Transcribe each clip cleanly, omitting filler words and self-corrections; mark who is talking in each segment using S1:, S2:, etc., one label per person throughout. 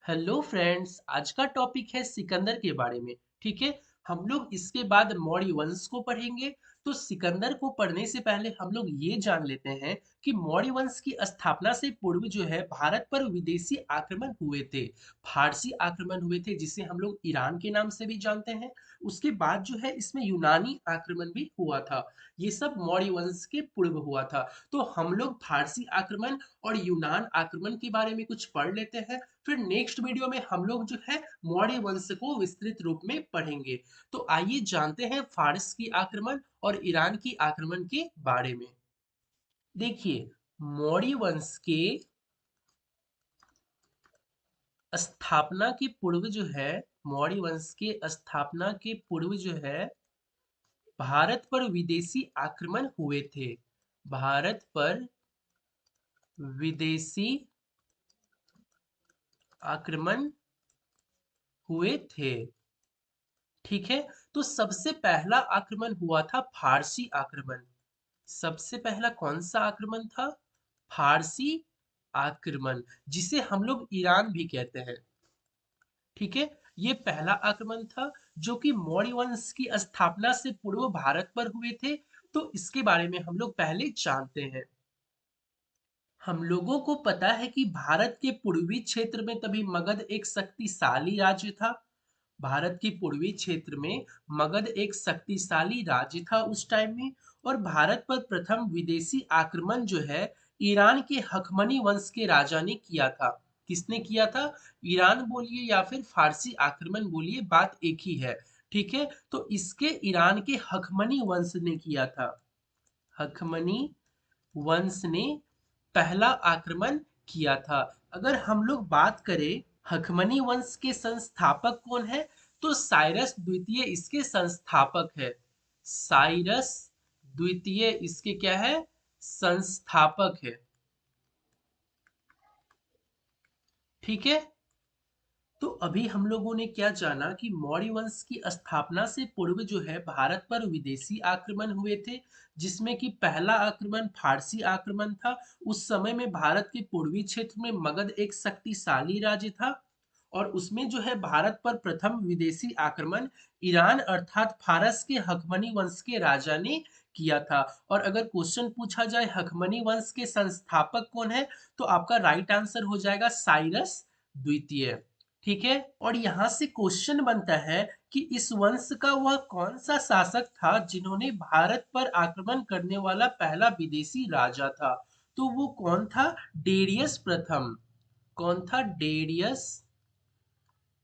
S1: Hello friends, आज का topic है सिकंदर के बारे में। ठीक है। हम लोग इसके बाद मौर्य वंश को पढ़ेंगे। तो सिकंदर को पढ़ने से पहले हम लोग ये जान लेते हैं कि मौर्य वंश की स्थापना से पूर्व जो है भारत पर विदेशी आक्रमण हुए थे। फारसी आक्रमण हुए थे जिसे हम लोग ईरान के नाम से भी जानते हैं। उसके बाद जो है इसमें यूनानी आक्रमण भी हुआ था। ये सब मौर्य वंश के पूर्व हुआ था। तो हम लोग फारसी आक्रमण और यूनान आक्रमण के बारे में कुछ पढ़ लेते हैं। फिर नेक्स्ट वीडियो में हम लोग जो है मौर्य वंश को विस्तृत रूप में पढ़ेंगे। तो आइए जानते हैं फारस की आक्रमण और ईरान की आक्रमण के बारे में। देखिए, मौर्य वंश के स्थापना के पूर्व जो है, मौर्य वंश के स्थापना के पूर्व जो है भारत पर विदेशी आक्रमण हुए थे। भारत पर विदेशी आक्रमण हुए थे। ठीक है। तो सबसे पहला आक्रमण हुआ था फारसी आक्रमण। सबसे पहला कौन सा आक्रमण था? फारसी आक्रमण, जिसे हम लोग ईरान भी कहते हैं। ठीक है। ये पहला आक्रमण था जो कि मौर्य वंश की स्थापना से पूर्व भारत पर हुए थे। तो इसके बारे में हम लोग पहले जानते हैं। हम लोगों को पता है कि भारत के पूर्वी क्षेत्र में तभी मगध एक शक्तिशाली राज्य था। भारत के पूर्वी क्षेत्र में मगध एक शक्तिशाली राज्य था उस टाइम में। और भारत पर प्रथम विदेशी आक्रमण जो है ईरान के हखमनी वंश के राजा ने किया था। किसने किया था? ईरान बोलिए या फिर फारसी आक्रमण बोलिए, बात एक ही है। ठीक है। तो इसके ईरान के हखमनी वंश ने किया था। हखमनी वंश ने पहला आक्रमण किया था। अगर हम लोग बात करें हखमनी वंश के संस्थापक कौन है, तो साइरस द्वितीय इसके संस्थापक है। साइरस द्वितीय इसके क्या है? संस्थापक है। ठीक है। तो अभी हम लोगों ने क्या जाना कि मौर्य वंश की स्थापना से पूर्व जो है भारत पर विदेशी आक्रमण हुए थे, जिसमें कि पहला आक्रमण फारसी आक्रमण था। उस समय में भारत के पूर्वी क्षेत्र में मगध एक शक्तिशाली राज्य था। और उसमें जो है भारत पर प्रथम विदेशी आक्रमण ईरान अर्थात फारस के हकमनी वंश के राजा ने किया था। और अगर क्वेश्चन पूछा जाए हकमनी वंश के संस्थापक कौन है, तो आपका राइट आंसर हो जाएगा साइरस द्वितीय। ठीक है। और यहाँ से क्वेश्चन बनता है कि इस वंश का वह कौन सा शासक था जिन्होंने भारत पर आक्रमण करने वाला पहला विदेशी राजा था? तो वो कौन था? डेरियस प्रथम। कौन था? डेरियस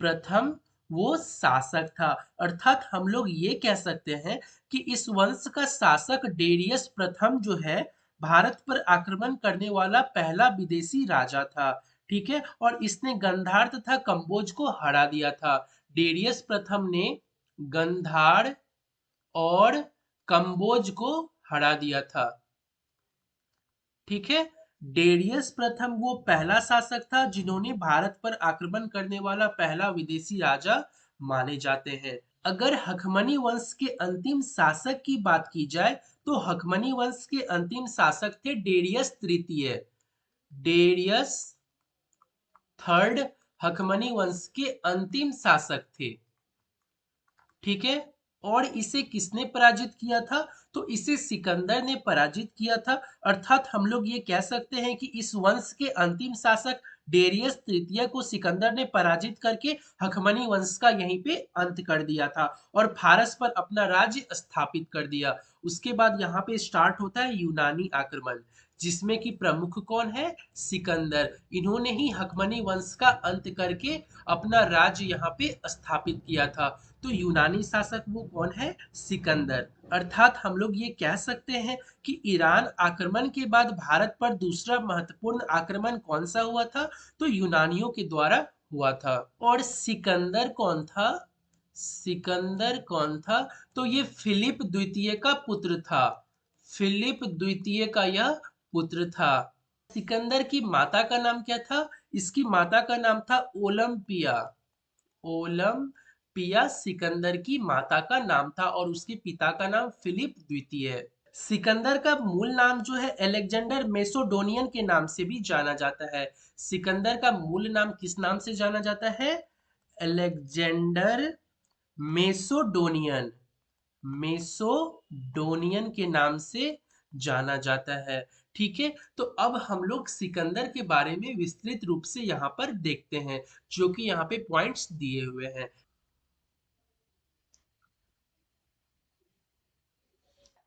S1: प्रथम वो शासक था। अर्थात हम लोग ये कह सकते हैं कि इस वंश का शासक डेरियस प्रथम जो है भारत पर आक्रमण करने वाला पहला विदेशी राजा था। ठीक है। और इसने गंधार तथा कंबोज को हरा दिया था। डेरियस प्रथम ने गंधार और कंबोज को हरा दिया था। ठीक है। डेरियस प्रथम वो पहला शासक था जिन्होंने भारत पर आक्रमण करने वाला पहला विदेशी राजा माने जाते हैं। अगर हखमनी वंश के अंतिम शासक की बात की जाए, तो हखमनी वंश के अंतिम शासक थे डेरियस तृतीय। डेरियस थर्ड हखमनी वंश के अंतिम शासक थे। ठीक है। और इसे किसने पराजित किया था? तो इसे सिकंदर ने पराजित किया था। अर्थात हम लोग ये कह सकते हैं कि इस वंश के अंतिम शासक डेरियस तृतीय को सिकंदर ने पराजित करके हखमनी वंश का यहीं पे अंत कर दिया था और फारस पर अपना राज्य स्थापित कर दिया। उसके बाद यहाँ पे स्टार्ट होता है यूनानी आक्रमण, जिसमें कि प्रमुख कौन है? सिकंदर। इन्होंने ही हकमनी वंश का अंत करके अपना राज्य यहाँ पे स्थापित किया था। तो यूनानी शासक वो कौन है? सिकंदर। अर्थात हम लोग ये कह सकते हैं कि ईरान आक्रमण के बाद भारत पर दूसरा महत्वपूर्ण आक्रमण कौन सा हुआ था? तो यूनानियों के द्वारा हुआ था। और सिकंदर कौन था? सिकंदर कौन था? तो ये फिलिप द्वितीय का पुत्र था। फिलिप द्वितीय का यह पुत्र था। सिकंदर की माता का नाम क्या था? इसकी माता का नाम था ओलंपिया। ओलंपिया सिकंदर की माता का नाम था और उसके पिता का नाम फिलिप द्वितीय है। सिकंदर का मूल नाम जो है अलेक्जेंडर मेसोडोनियन के नाम से भी जाना जाता है। सिकंदर का मूल नाम किस नाम से जाना जाता है? अलेक्जेंडर मेसोडोनियन, मेसोडोनियन के नाम से जाना जाता है। ठीक है, तो अब हम लोग सिकंदर के बारे में विस्तृत रूप से यहाँ पर देखते हैं, जो कि यहाँ पे पॉइंट्स दिए हुए हैं।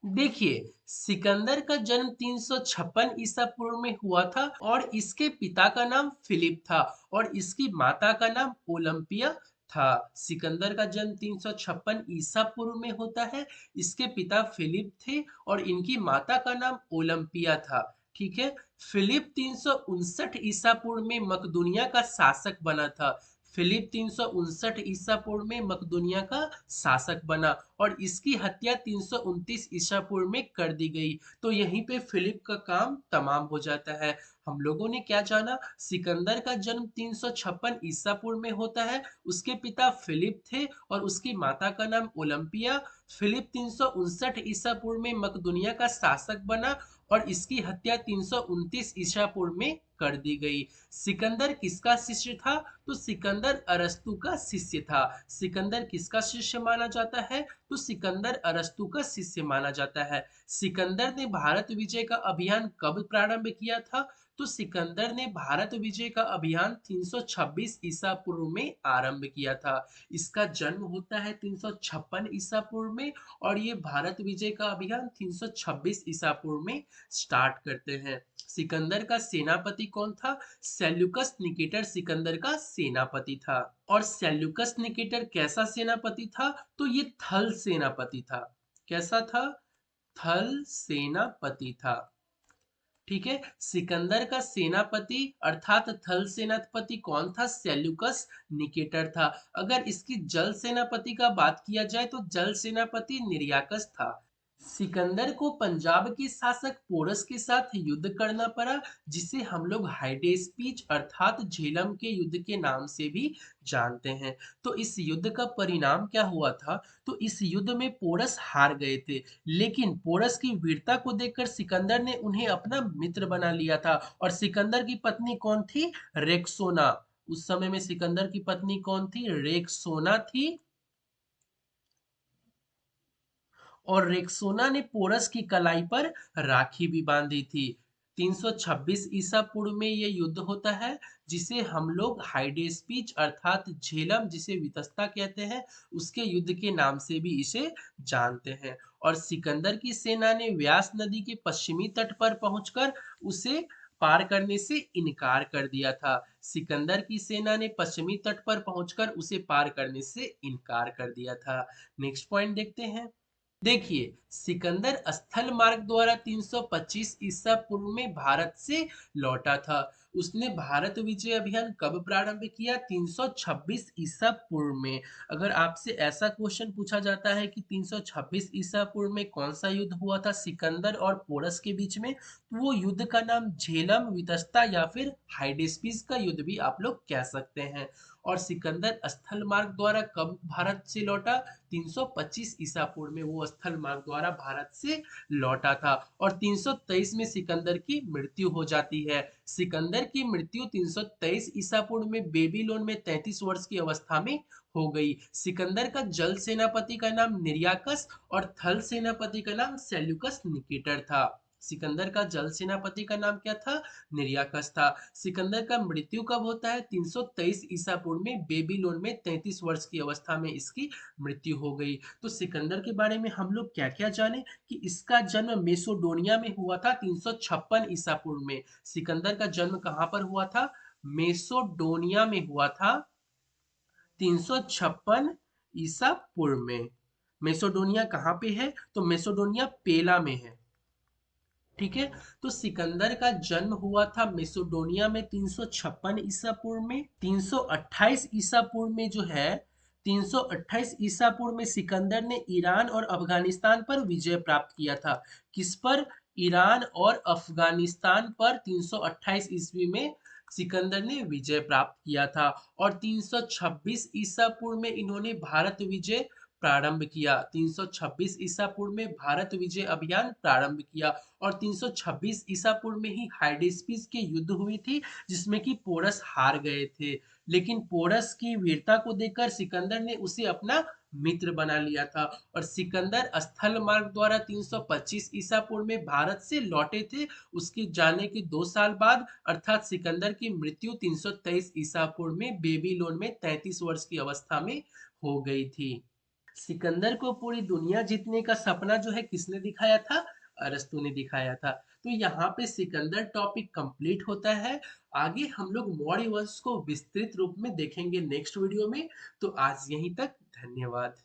S1: देखिए, सिकंदर का जन्म 356 ईसा पूर्व में हुआ था और इसके पिता का नाम फिलिप था और इसकी माता का नाम ओलंपिया था। सिकंदर का जन्म 356 ईसा पूर्व में होता है। इसके पिता फिलिप थे और इनकी माता का नाम ओलंपिया था। ठीक है, फिलिप 359 ईसा पूर्व में मकदूनिया का शासक बना था। फिलिप 359 ईसा पूर्व में मकदूनिया का शासक बना और इसकी हत्या 329 ईसा पूर्व में कर दी गई। तो यहीं पे फिलिप का काम तमाम हो जाता है। हम लोगों ने क्या जाना? सिकंदर का जन्म 356 ईसा पूर्व में होता है। उसके पिता फिलिप थे और उसकी माता का नाम ओलंपिया। फिलिप 359 ईसा पूर्व में मकदूनिया का शासक बना और इसकी हत्या 329 ईसा पूर्व में कर दी गई। सिकंदर किसका शिष्य था? तो सिकंदर अरस्तु का शिष्य था। सिकंदर किसका शिष्य माना जाता है? तो सिकंदर अरस्तु का शिष्य माना जाता है। सिकंदर ने भारत विजय का अभियान कब प्रारंभ किया था? तो सिकंदर ने भारत विजय का अभियान 326 ईसा पूर्व में आरंभ किया था। इसका जन्म होता है 356 ईसा पूर्व में और ये भारत विजय का अभियान 326 ईसा पूर्व में स्टार्ट करते हैं। सिकंदर का सेनापति कौन था? सेल्यूकस निकेटर सिकंदर का सेनापति था। और सेल्यूकस निकेटर कैसा सेनापति था? तो ये थल सेनापति था। कैसा था? थल सेनापति था। ठीक है, सिकंदर का सेनापति अर्थात थल सेनापति कौन था? सेल्यूकस निकेटर था। अगर इसकी जल सेनापति का बात किया जाए तो जल सेनापति निर्याकस था। सिकंदर को पंजाब के शासक पोरस के साथ युद्ध करना पड़ा, जिसे हम लोग हाइडेस्पीच अर्थात झेलम के युद्ध के नाम से भी जानते हैं। तो इस युद्ध का परिणाम क्या हुआ था? तो इस युद्ध में पोरस हार गए थे, लेकिन पोरस की वीरता को देखकर सिकंदर ने उन्हें अपना मित्र बना लिया था। और सिकंदर की पत्नी कौन थी? रेक्सोना। उस समय में सिकंदर की पत्नी कौन थी? रेक्सोना थी। और रेक्सोना ने पोरस की कलाई पर राखी भी बांधी थी। 326 ईसा पूर्व में ये युद्ध होता है, जिसे हम लोग हाइडेस्पीच अर्थात झेलम, जिसे वितस्ता कहते हैं, उसके युद्ध के नाम से भी इसे जानते हैं। और सिकंदर की सेना ने व्यास नदी के पश्चिमी तट पर पहुंचकर उसे पार करने से इनकार कर दिया था। सिकंदर की सेना ने पश्चिमी तट पर पहुंचकर उसे पार करने से इनकार कर दिया था। नेक्स्ट पॉइंट देखते हैं। देखिए, सिकंदर स्थल मार्ग द्वारा 325 ईसा पूर्व में भारत से लौटा था। उसने भारत विजय अभियान कब प्रारंभ किया? 326 ईसा पूर्व में। अगर आपसे ऐसा क्वेश्चन पूछा जाता है कि 326 ईसा पूर्व में कौन सा युद्ध हुआ था सिकंदर और पोरस के बीच में, तो वो युद्ध का नाम झेलम, वितस्ता या फिर हाइडेस्पीस का युद्ध भी आप लोग कह सकते हैं। और सिकंदर स्थल मार्ग द्वारा कब भारत से लौटा? 325 ईसा पूर्व में वो स्थल मार्ग द्वारा भारत से लौटा था। और 323 में सिकंदर की मृत्यु हो जाती है। सिकंदर की मृत्यु 323 ईसा पूर्व में बेबीलोन में 33 वर्ष की अवस्था में हो गई। सिकंदर का जल सेनापति का नाम निर्याकस और थल सेनापति का नाम सेल्यूकस निकेटर था। सिकंदर का जल सेनापति का नाम क्या था? निर्याकस था। सिकंदर का मृत्यु कब होता है? 323 ईसा पूर्व में बेबीलोन में 33 वर्ष की अवस्था में इसकी मृत्यु हो गई। तो सिकंदर के बारे में हम लोग क्या क्या जाने कि इसका जन्म मेसोडोनिया में हुआ था 356 ईसा पूर्व में। सिकंदर का जन्म कहाँ पर हुआ था? मेसोडोनिया में हुआ था 356 ईसा पूर्व में। मेसोडोनिया कहाँ पे है? तो मेसोडोनिया पेला में है। ठीक है, तो सिकंदर का जन्म हुआ था मेसोडोनिया में 356 ईसा पूर्व में। 328 ईसा पूर्व में जो है, 328 ईसा पूर्व में सिकंदर ने ईरान और अफगानिस्तान पर विजय प्राप्त किया था। किस पर? ईरान और अफगानिस्तान पर 328 ईस्वी में सिकंदर ने विजय प्राप्त किया था। और 326 ईसा पूर्व में इन्होंने भारत विजय प्रारंभ किया। 326 ईसा पूर्व में भारत विजय अभियान प्रारंभ किया और 326 ईसा पूर्व में ही हाइडेस्पिस की युद्ध हुई थी, जिसमें कि पोरस हार गए थे। लेकिन पोरस की वीरता को देखकर सिकंदर ने उसे अपना मित्र बना लिया था और सिकंदर स्थल मार्ग द्वारा 325 ईसा पूर्व में भारत से लौटे थे। उसके जाने के 2 साल बाद अर्थात सिकंदर की मृत्यु 323 ईसा पूर्व में बेबीलोन में 33 वर्ष की अवस्था में हो गई थी। सिकंदर को पूरी दुनिया जीतने का सपना जो है किसने दिखाया था? अरस्तू ने दिखाया था। तो यहाँ पे सिकंदर टॉपिक कंप्लीट होता है। आगे हम लोग मौर्य वंश को विस्तृत रूप में देखेंगे नेक्स्ट वीडियो में। तो आज यहीं तक, धन्यवाद।